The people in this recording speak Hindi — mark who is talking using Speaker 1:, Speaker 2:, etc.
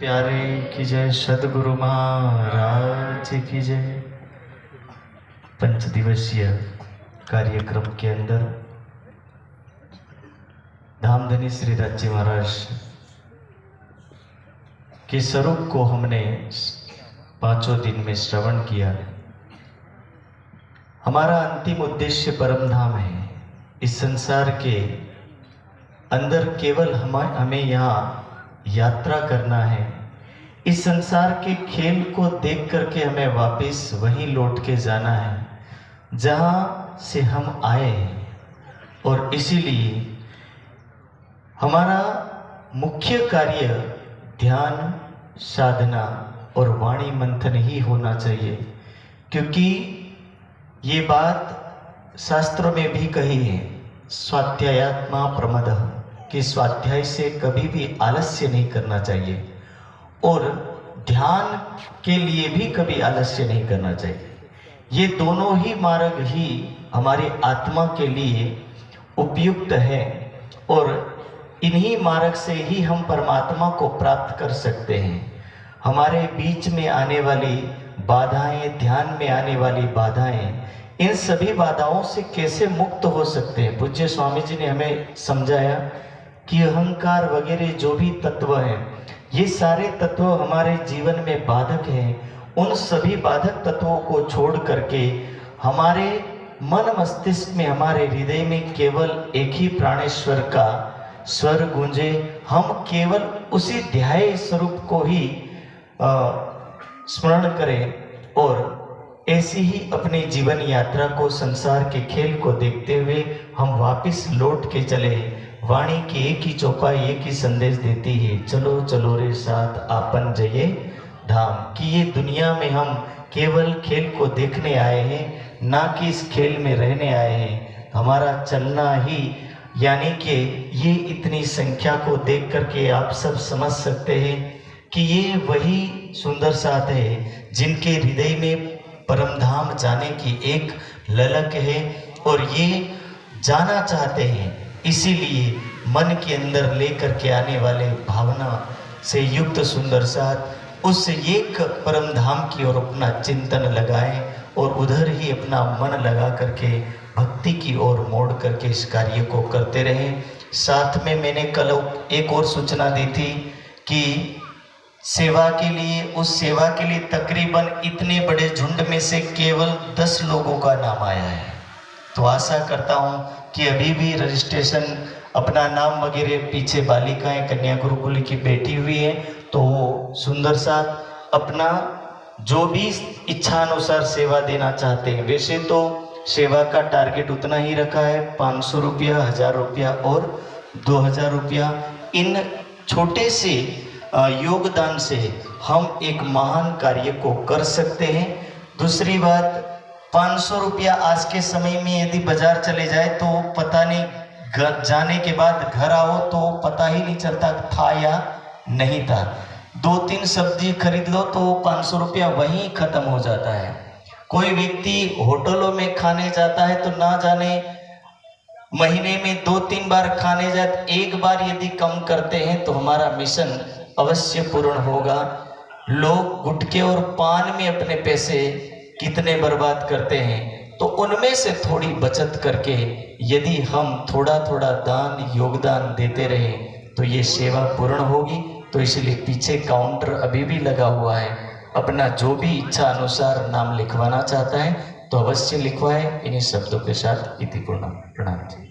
Speaker 1: प्यारे की जय, सदगुरु महाराज की जय। पंच दिवसीय कार्यक्रम के अंदर धामधनी श्री राज्य महाराज के स्वरूप को हमने 5 दिन में श्रवण किया। हमारा अंतिम उद्देश्य परम धाम है। इस संसार के अंदर केवल हमें यहाँ यात्रा करना है। इस संसार के खेल को देख करके हमें वापस वहीं लौट के जाना है जहाँ से हम आए हैं। और इसीलिए हमारा मुख्य कार्य ध्यान, साधना और वाणी मंथन ही होना चाहिए, क्योंकि ये बात शास्त्रों में भी कही है, स्वाध्यायात्मा प्रमदः, कि स्वाध्याय से कभी भी आलस्य नहीं करना चाहिए और ध्यान के लिए भी कभी आलस्य नहीं करना चाहिए। ये दोनों ही मार्ग ही हमारी आत्मा के लिए उपयुक्त है और इन्हीं मार्ग से ही हम परमात्मा को प्राप्त कर सकते हैं। हमारे बीच में आने वाली बाधाएं, ध्यान में आने वाली बाधाएं, इन सभी बाधाओं से कैसे मुक्त हो सकते हैं। पूज्य स्वामी जी ने हमें समझाया कि अहंकार वगैरह जो भी तत्व हैं, ये सारे तत्व हमारे जीवन में बाधक हैं। उन सभी बाधक तत्वों को छोड़ करके हमारे मन मस्तिष्क में, हमारे हृदय में केवल एक ही प्राणेश्वर का स्वर गूंजे। हम केवल उसी ध्याय स्वरूप को ही स्मरण करें और ऐसी ही अपनी जीवन यात्रा को, संसार के खेल को देखते हुए हम वापस लौट के चले। वाणी की एक ही चौपाई एक ही संदेश देती है, चलो चलो रे साथ आपन जये धाम। कि ये दुनिया में हम केवल खेल को देखने आए हैं, ना कि इस खेल में रहने आए हैं। हमारा चलना ही, यानी कि ये इतनी संख्या को देख करके आप सब समझ सकते हैं कि ये वही सुंदर साथ है जिनके हृदय में परम धाम जाने की एक ललक है और ये जाना चाहते हैं। इसीलिए मन के अंदर लेकर के आने वाले भावना से युक्त सुंदर साथ उस एक परम धाम की ओर अपना चिंतन लगाएं और उधर ही अपना मन लगा करके भक्ति की ओर मोड़ करके इस कार्य को करते रहें। साथ में मैंने कल एक और सूचना दी थी कि सेवा के लिए, उस सेवा के लिए तकरीबन इतने बड़े झुंड में से केवल 10 लोगों का नाम आया है। तो आशा करता हूँ कि अभी भी रजिस्ट्रेशन, अपना नाम वगैरह पीछे बालिकाएं कन्या गुरुकुल की बैठी हुई है, तो सुंदर साथ अपना जो भी इच्छा अनुसार सेवा देना चाहते हैं। वैसे तो सेवा का टारगेट उतना ही रखा है, 500 रुपया, 1000 रुपया और 2000 रुपया। इन छोटे से योगदान से हम एक महान कार्य को कर सकते हैं। दूसरी बात, 500 रुपया आज के समय में यदि बाजार चले जाए तो पता नहीं, घर जाने के बाद घर आओ तो पता ही नहीं चलता था या नहीं था। 2-3 सब्जी खरीद लो तो 500 रुपया वहीं खत्म हो जाता है। कोई व्यक्ति होटलों में खाने जाता है तो ना जाने महीने में 2-3 बार खाने जाए, एक बार यदि कम करते हैं तो हमारा मिशन अवश्य पूर्ण होगा। लोग गुटखे और पान में अपने पैसे कितने बर्बाद करते हैं, तो उनमें से थोड़ी बचत करके यदि हम थोड़ा थोड़ा दान, योगदान देते रहें तो ये सेवा पूर्ण होगी। तो इसलिए पीछे काउंटर अभी भी लगा हुआ है, अपना जो भी इच्छा अनुसार नाम लिखवाना चाहता है तो अवश्य लिखवाए। इन्हीं शब्दों के साथ इति पूर्ण प्रणाम।